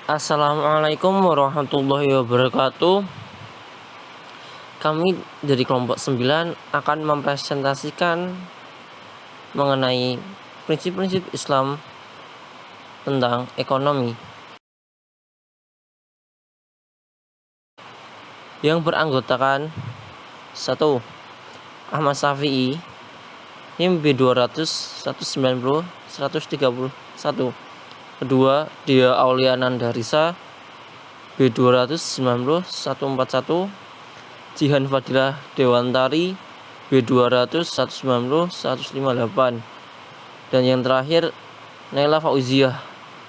Assalamualaikum warahmatullahi wabarakatuh. Kami dari kelompok 9 akan mempresentasikan mengenai prinsip-prinsip Islam tentang ekonomi yang beranggotakan 1. Ahmad Syafi'i, NIM B200 190 131. Kedua, Dia Auliananda Risa, B290 141. Jihan Fadilah Dewantari, B200 190 158. Dan yang terakhir, Naila Fauziah,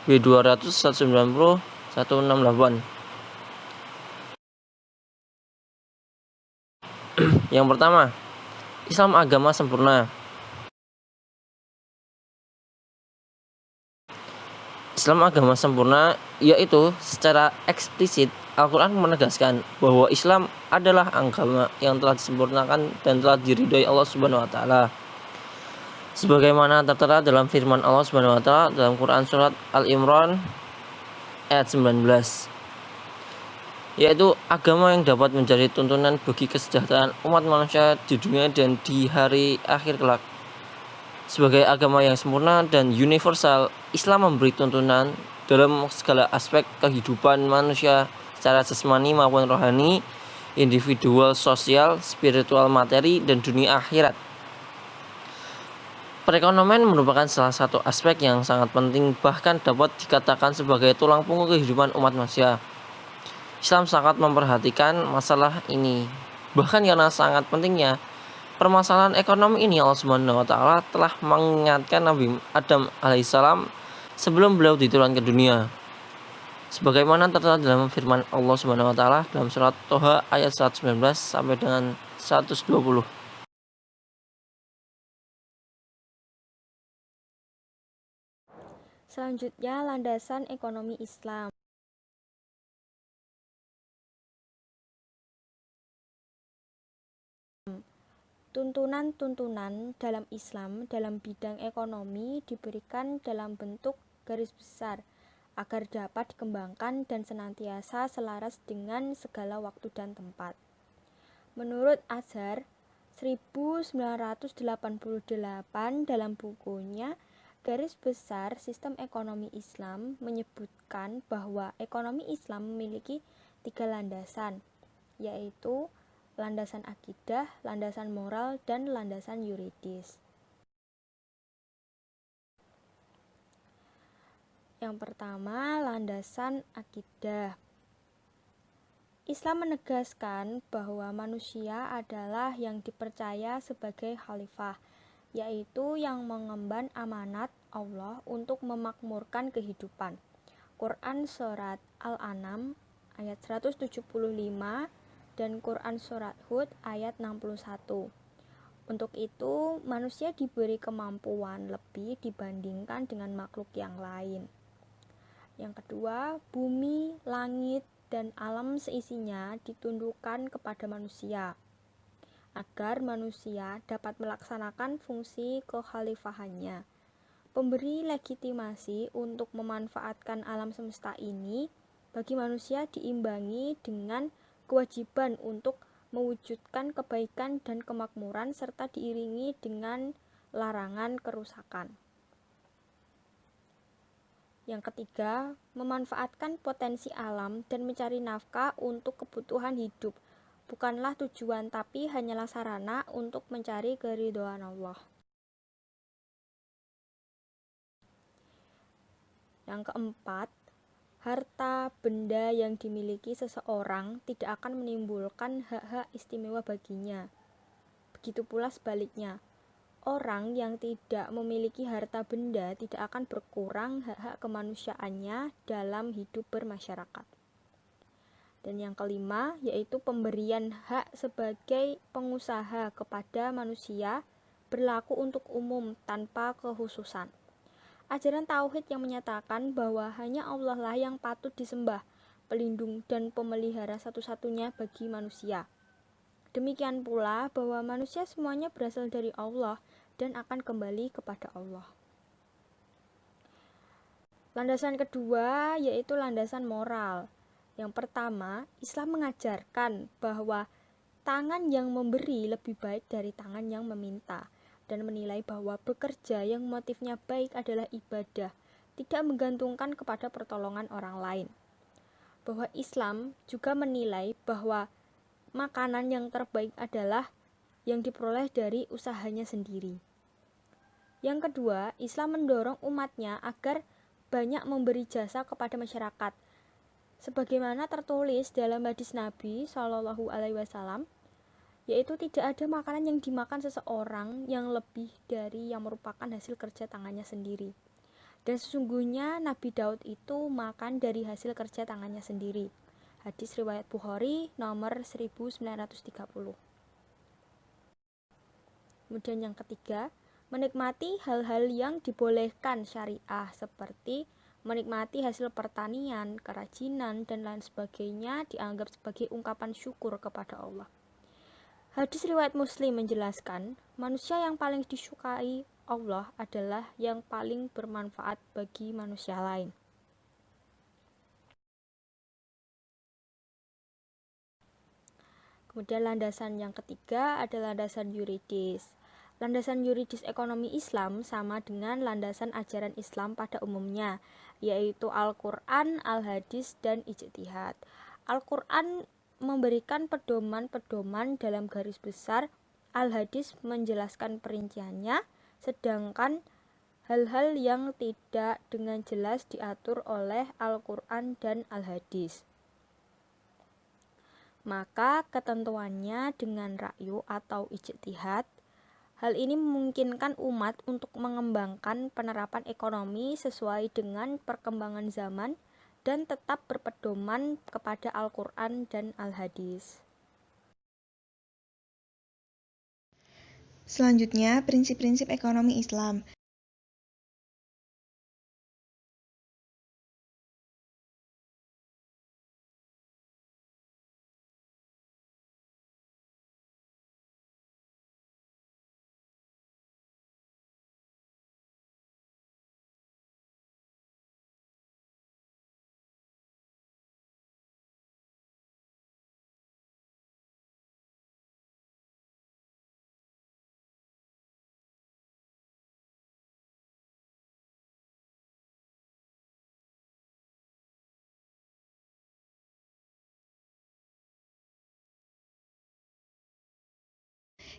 B200 190 168. Yang pertama, Islam agama sempurna. Islam agama sempurna yaitu secara eksplisit Al-Quran menegaskan bahwa Islam adalah agama yang telah disempurnakan dan telah diridhoi Allah Subhanahu wa taala. Sebagaimana tertera dalam firman Allah Subhanahu wa taala dalam Quran surat Al-Imran ayat 19, yaitu agama yang dapat menjadi tuntunan bagi kesejahteraan umat manusia di dunia dan di hari akhir kelak. Sebagai agama yang sempurna dan universal, Islam memberi tuntunan dalam segala aspek kehidupan manusia secara jasmani maupun rohani, individual, sosial, spiritual, materi, dan dunia akhirat. Perekonomian merupakan salah satu aspek yang sangat penting, bahkan dapat dikatakan sebagai tulang punggung kehidupan umat manusia. Islam sangat memperhatikan masalah ini. Bahkan karena sangat pentingnya permasalahan ekonomi ini, Allah Subhanahu wa taala telah mengingatkan Nabi Adam alaihissalam sebelum beliau diturunkan ke dunia. Sebagaimana tertera dalam firman Allah Subhanahu wa taala dalam surat Toha ayat 119 sampai dengan 120. Selanjutnya, landasan ekonomi Islam. Tuntunan-tuntunan dalam Islam dalam bidang ekonomi diberikan dalam bentuk garis besar agar dapat dikembangkan dan senantiasa selaras dengan segala waktu dan tempat. Menurut Azhar 1988 dalam bukunya Garis Besar Sistem Ekonomi Islam menyebutkan bahwa ekonomi Islam memiliki 3 landasan, yaitu landasan akidah, landasan moral, dan landasan yuridis. Yang pertama, landasan akidah. Islam menegaskan bahwa manusia adalah yang dipercaya sebagai khalifah, yaitu yang mengemban amanat Allah untuk memakmurkan kehidupan. Quran Surat Al-An'am ayat 175 dan Quran Surat Hud ayat 61. Untuk itu, manusia diberi kemampuan lebih dibandingkan dengan makhluk yang lain. Yang kedua, bumi, langit, dan alam seisinya ditundukkan kepada manusia, agar manusia dapat melaksanakan fungsi kekhalifahannya. Pemberi legitimasi untuk memanfaatkan alam semesta ini bagi manusia diimbangi dengan kewajiban untuk mewujudkan kebaikan dan kemakmuran serta diiringi dengan larangan kerusakan. Yang ketiga, memanfaatkan potensi alam dan mencari nafkah untuk kebutuhan hidup bukanlah tujuan tapi hanyalah sarana untuk mencari keridhaan Allah. Yang keempat, harta benda yang dimiliki seseorang tidak akan menimbulkan hak-hak istimewa baginya. Begitu pula sebaliknya, orang yang tidak memiliki harta benda tidak akan berkurang hak-hak kemanusiaannya dalam hidup bermasyarakat. Dan yang kelima, yaitu pemberian hak sebagai pengusaha kepada manusia berlaku untuk umum tanpa kekhususan. Ajaran tauhid yang menyatakan bahwa hanya Allah lah yang patut disembah, pelindung dan pemelihara satu-satunya bagi manusia. Demikian pula bahwa manusia semuanya berasal dari Allah dan akan kembali kepada Allah. Landasan kedua yaitu landasan moral. Yang pertama, Islam mengajarkan bahwa tangan yang memberi lebih baik dari tangan yang meminta, dan menilai bahwa bekerja yang motifnya baik adalah ibadah, tidak menggantungkan kepada pertolongan orang lain. Bahwa Islam juga menilai bahwa makanan yang terbaik adalah yang diperoleh dari usahanya sendiri. Yang kedua, Islam mendorong umatnya agar banyak memberi jasa kepada masyarakat. Sebagaimana tertulis dalam hadis Nabi Shallallahu Alaihi Wasallam, yaitu tidak ada makanan yang dimakan seseorang yang lebih dari yang merupakan hasil kerja tangannya sendiri. Dan sesungguhnya Nabi Daud itu makan dari hasil kerja tangannya sendiri. Hadis riwayat Bukhari nomor 1930. Kemudian yang ketiga, menikmati hal-hal yang dibolehkan syariah seperti menikmati hasil pertanian, kerajinan, dan lain sebagainya dianggap sebagai ungkapan syukur kepada Allah. Hadis riwayat Muslim menjelaskan, manusia yang paling disukai Allah adalah yang paling bermanfaat bagi manusia lain. Kemudian landasan yang ketiga adalah landasan yuridis. Landasan yuridis ekonomi Islam sama dengan landasan ajaran Islam pada umumnya, yaitu Al-Quran, Al-Hadis, dan Ijtihad. Al-Quran memberikan pedoman-pedoman dalam garis besar, Al-Hadis menjelaskan perinciannya, sedangkan hal-hal yang tidak dengan jelas diatur oleh Al-Quran dan Al-Hadis. Maka ketentuannya dengan ra'yu atau ijtihad. Hal ini memungkinkan umat untuk mengembangkan penerapan ekonomi sesuai dengan perkembangan zaman dan tetap berpedoman kepada Al-Quran dan Al-Hadis. Selanjutnya, prinsip-prinsip ekonomi Islam.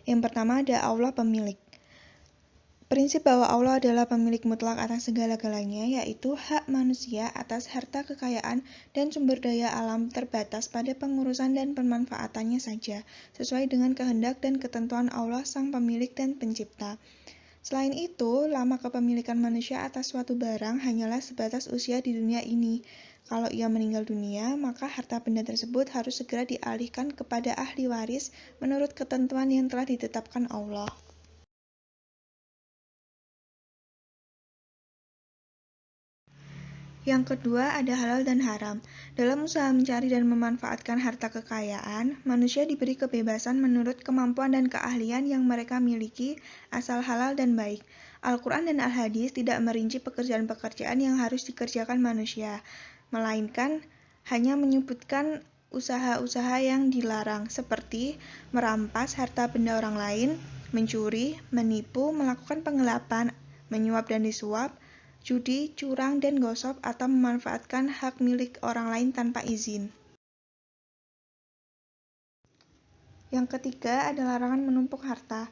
Yang pertama ada Allah pemilik. Prinsip bahwa Allah adalah pemilik mutlak atas segala-galanya, yaitu hak manusia atas harta kekayaan dan sumber daya alam terbatas pada pengurusan dan pemanfaatannya saja, sesuai dengan kehendak dan ketentuan Allah sang pemilik dan pencipta. Selain itu, lama kepemilikan manusia atas suatu barang hanyalah sebatas usia di dunia ini. Kalau ia meninggal dunia, maka harta benda tersebut harus segera dialihkan kepada ahli waris menurut ketentuan yang telah ditetapkan Allah. Yang kedua ada halal dan haram. Dalam usaha mencari dan memanfaatkan harta kekayaan, manusia diberi kebebasan menurut kemampuan dan keahlian yang mereka miliki, asal halal dan baik. Al-Quran dan Al-Hadis tidak merinci pekerjaan-pekerjaan yang harus dikerjakan manusia, melainkan hanya menyebutkan usaha-usaha yang dilarang, seperti merampas harta benda orang lain, mencuri, menipu, melakukan penggelapan, menyuap dan disuap, judi, curang, dan gosip, atau memanfaatkan hak milik orang lain tanpa izin. Yang ketiga ada larangan menumpuk harta.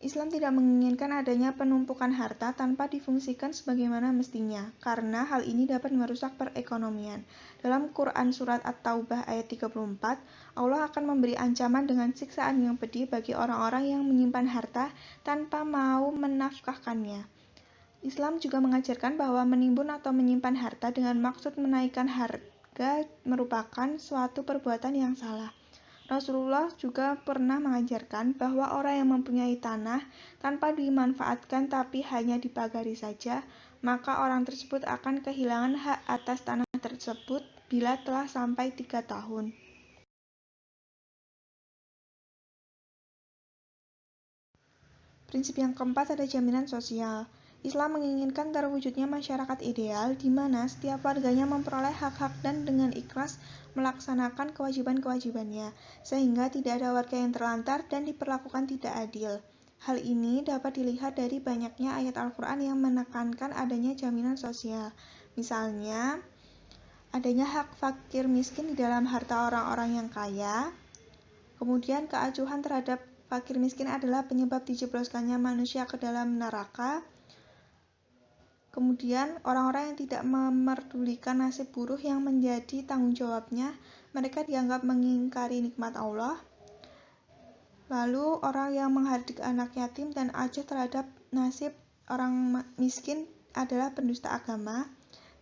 Islam tidak menginginkan adanya penumpukan harta tanpa difungsikan sebagaimana mestinya, karena hal ini dapat merusak perekonomian. Dalam Quran Surat At-Taubah ayat 34, Allah akan memberi ancaman dengan siksaan yang pedih bagi orang-orang yang menyimpan harta tanpa mau menafkahkannya. Islam juga mengajarkan bahwa menimbun atau menyimpan harta dengan maksud menaikkan harga merupakan suatu perbuatan yang salah. Rasulullah juga pernah mengajarkan bahwa orang yang mempunyai tanah tanpa dimanfaatkan tapi hanya dipagari saja, maka orang tersebut akan kehilangan hak atas tanah tersebut bila telah sampai 3 tahun. Prinsip yang keempat ada jaminan sosial. Islam menginginkan terwujudnya masyarakat ideal di mana setiap warganya memperoleh hak-hak dan dengan ikhlas melaksanakan kewajiban-kewajibannya, sehingga tidak ada warga yang terlantar dan diperlakukan tidak adil. Hal ini dapat dilihat dari banyaknya ayat Al-Quran yang menekankan adanya jaminan sosial. Misalnya, adanya hak fakir miskin di dalam harta orang-orang yang kaya. Kemudian keacuhan terhadap fakir miskin adalah penyebab dijebloskannya manusia ke dalam neraka. Kemudian orang-orang yang tidak memerdulikan nasib buruh yang menjadi tanggung jawabnya, mereka dianggap mengingkari nikmat Allah. Lalu orang yang menghardik anak yatim dan acuh terhadap nasib orang miskin adalah pendusta agama.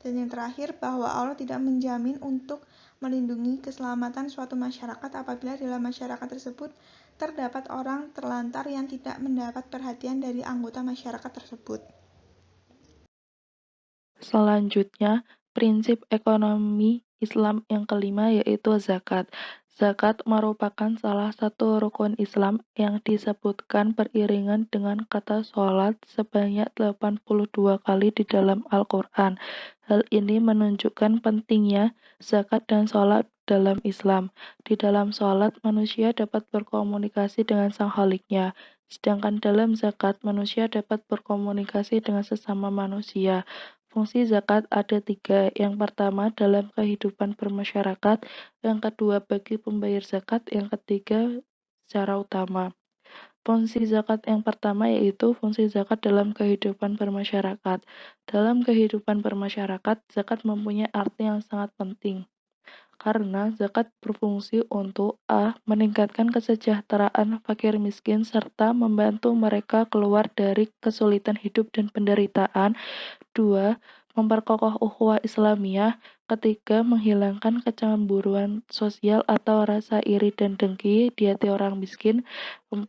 Dan yang terakhir, bahwa Allah tidak menjamin untuk melindungi keselamatan suatu masyarakat apabila dalam masyarakat tersebut terdapat orang terlantar yang tidak mendapat perhatian dari anggota masyarakat tersebut. Selanjutnya, prinsip ekonomi Islam yang kelima yaitu zakat. Zakat merupakan salah satu rukun Islam yang disebutkan beriringan dengan kata sholat sebanyak 82 kali di dalam Al-Quran. Hal ini menunjukkan pentingnya zakat dan sholat dalam Islam. Di dalam sholat, manusia dapat berkomunikasi dengan sang Khaliknya, sedangkan dalam zakat, manusia dapat berkomunikasi dengan sesama manusia. Fungsi zakat ada 3. Yang pertama, dalam kehidupan bermasyarakat. Yang kedua, bagi pembayar zakat. Yang ketiga, secara utama. Fungsi zakat yang pertama yaitu fungsi zakat dalam kehidupan bermasyarakat. Dalam kehidupan bermasyarakat, zakat mempunyai arti yang sangat penting. Karena zakat berfungsi untuk a. meningkatkan kesejahteraan fakir miskin serta membantu mereka keluar dari kesulitan hidup dan penderitaan. 2. Memperkokoh ukhuwah Islamiyah. Ketiga, menghilangkan kecemburuan sosial atau rasa iri dan dengki di hati orang miskin. 4.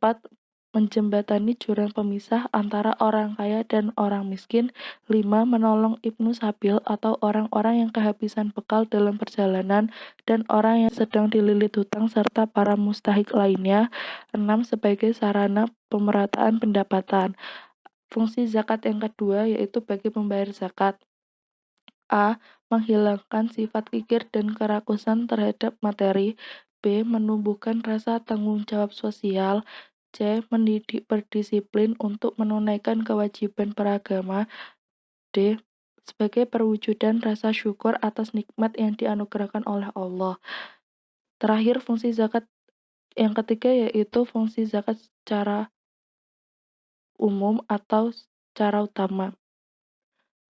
Menjembatani jurang pemisah antara orang kaya dan orang miskin. 5. Menolong ibnu sabil atau orang-orang yang kehabisan bekal dalam perjalanan dan orang yang sedang dililit hutang serta para mustahik lainnya. 6. Sebagai sarana pemerataan pendapatan. Fungsi zakat yang kedua yaitu bagi pembayar zakat. A. Menghilangkan sifat kikir dan kerakusan terhadap materi. B. Menumbuhkan rasa tanggung jawab sosial. C. Mendidik berdisiplin untuk menunaikan kewajiban beragama. D. Sebagai perwujudan rasa syukur atas nikmat yang dianugerahkan oleh Allah. Terakhir, fungsi zakat yang ketiga yaitu fungsi zakat secara umum atau secara utama.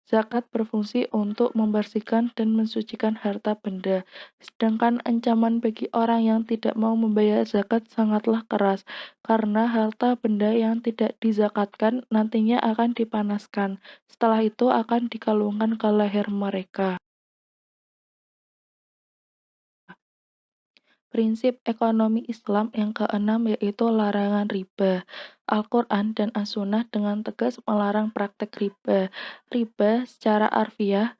Zakat berfungsi untuk membersihkan dan mensucikan harta benda, sedangkan ancaman bagi orang yang tidak mau membayar zakat sangatlah keras, karena harta benda yang tidak dizakatkan nantinya akan dipanaskan, setelah itu akan dikalungkan ke leher mereka. Prinsip ekonomi Islam yang keenam yaitu larangan riba. Al-Quran dan As-Sunnah dengan tegas melarang praktek riba. Riba secara harfiah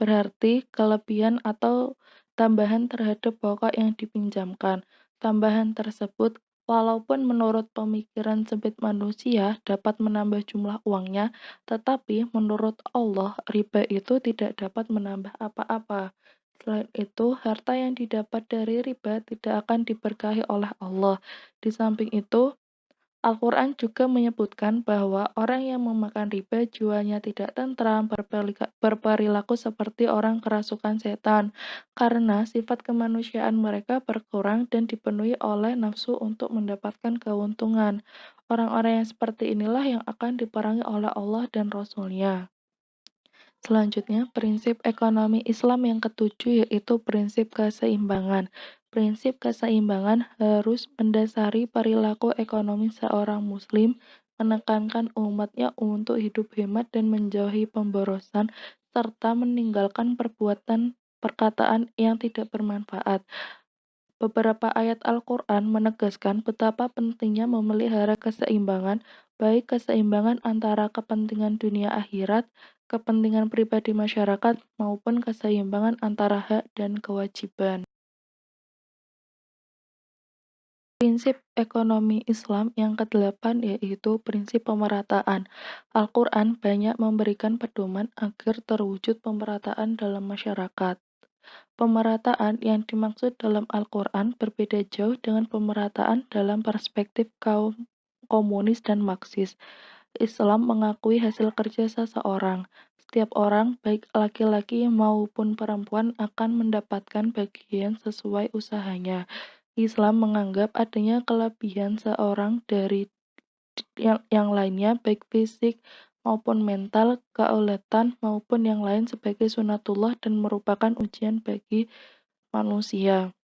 berarti kelebihan atau tambahan terhadap pokok yang dipinjamkan. Tambahan tersebut, walaupun menurut pemikiran sempit manusia dapat menambah jumlah uangnya, tetapi menurut Allah riba itu tidak dapat menambah apa-apa. Selain itu, harta yang didapat dari riba tidak akan diberkahi oleh Allah. Di samping itu, Al-Quran juga menyebutkan bahwa orang yang memakan riba jiwanya tidak tentram, berperilaku seperti orang kerasukan setan, karena sifat kemanusiaan mereka berkurang dan dipenuhi oleh nafsu untuk mendapatkan keuntungan. Orang-orang yang seperti inilah yang akan diperangi oleh Allah dan Rasul-Nya. Selanjutnya, prinsip ekonomi Islam yang ketujuh yaitu prinsip keseimbangan. Prinsip keseimbangan harus mendasari perilaku ekonomi seorang muslim, menekankan umatnya untuk hidup hemat dan menjauhi pemborosan, serta meninggalkan perkataan yang tidak bermanfaat. Beberapa ayat Al-Quran menegaskan betapa pentingnya memelihara keseimbangan, baik keseimbangan antara kepentingan dunia akhirat, kepentingan pribadi masyarakat, maupun keseimbangan antara hak dan kewajiban. Prinsip ekonomi Islam yang ke-8 yaitu prinsip pemerataan. Al-Quran banyak memberikan pedoman agar terwujud pemerataan dalam masyarakat. Pemerataan yang dimaksud dalam Al-Quran berbeda jauh dengan pemerataan dalam perspektif kaum komunis dan Marxis. Islam mengakui hasil kerja seseorang. Setiap orang, baik laki-laki maupun perempuan, akan mendapatkan bagian sesuai usahanya. Islam menganggap adanya kelebihan seorang dari yang lainnya, baik fisik maupun mental, keaulitan maupun yang lain sebagai sunatullah dan merupakan ujian bagi manusia.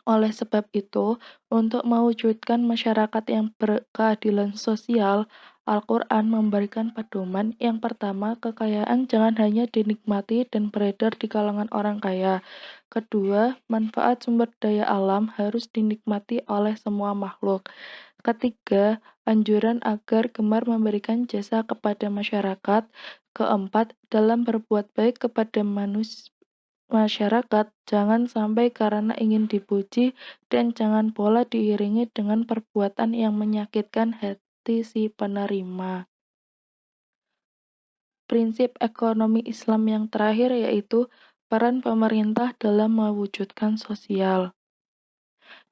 Oleh sebab itu, untuk mewujudkan masyarakat yang berkeadilan sosial, Al-Quran memberikan pedoman. Yang pertama, kekayaan jangan hanya dinikmati dan beredar di kalangan orang kaya. Kedua, manfaat sumber daya alam harus dinikmati oleh semua makhluk. Ketiga, anjuran agar gemar memberikan jasa kepada masyarakat. Keempat, dalam berbuat baik kepada masyarakat, jangan sampai karena ingin dipuji dan jangan pula diiringi dengan perbuatan yang menyakitkan hati si penerima. Prinsip ekonomi Islam yang terakhir yaitu peran pemerintah dalam mewujudkan sosial.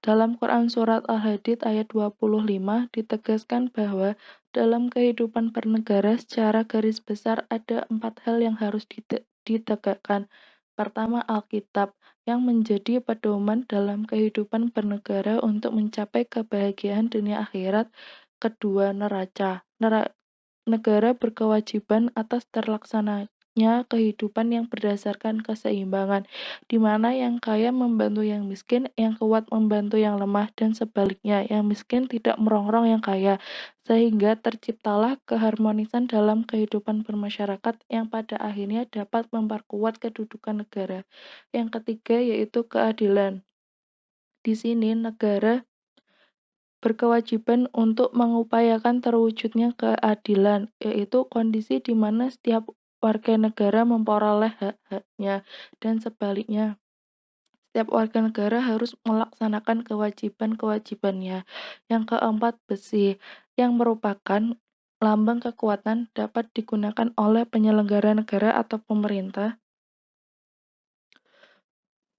Dalam Quran Surat Al-Hadid ayat 25 ditegaskan bahwa dalam kehidupan bernegara secara garis besar ada 4 hal yang harus ditegakkan. Pertama, Alkitab, yang menjadi pedoman dalam kehidupan bernegara untuk mencapai kebahagiaan dunia akhirat. Kedua, neraca. Negara berkewajiban atas terlaksananya kehidupan yang berdasarkan keseimbangan, di mana yang kaya membantu yang miskin, yang kuat membantu yang lemah, dan sebaliknya, yang miskin tidak merongrong yang kaya, sehingga terciptalah keharmonisan dalam kehidupan bermasyarakat yang pada akhirnya dapat memperkuat kedudukan negara. Yang ketiga yaitu keadilan. Di sini negara berkewajiban untuk mengupayakan terwujudnya keadilan, yaitu kondisi di mana setiap warga negara memperoleh hak-haknya, dan sebaliknya, setiap warga negara harus melaksanakan kewajiban-kewajibannya. Yang keempat, besi, yang merupakan lambang kekuatan dapat digunakan oleh penyelenggara negara atau pemerintah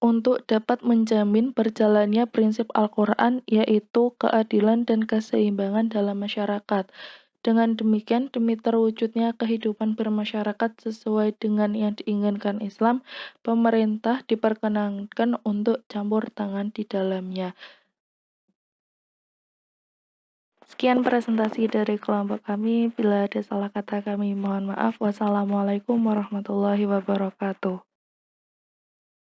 untuk dapat menjamin berjalannya prinsip Al-Quran, yaitu keadilan dan keseimbangan dalam masyarakat. Dengan demikian, demi terwujudnya kehidupan bermasyarakat sesuai dengan yang diinginkan Islam, pemerintah diperkenankan untuk campur tangan di dalamnya. Sekian presentasi dari kelompok kami. Bila ada salah kata kami mohon maaf. Wassalamualaikum warahmatullahi wabarakatuh.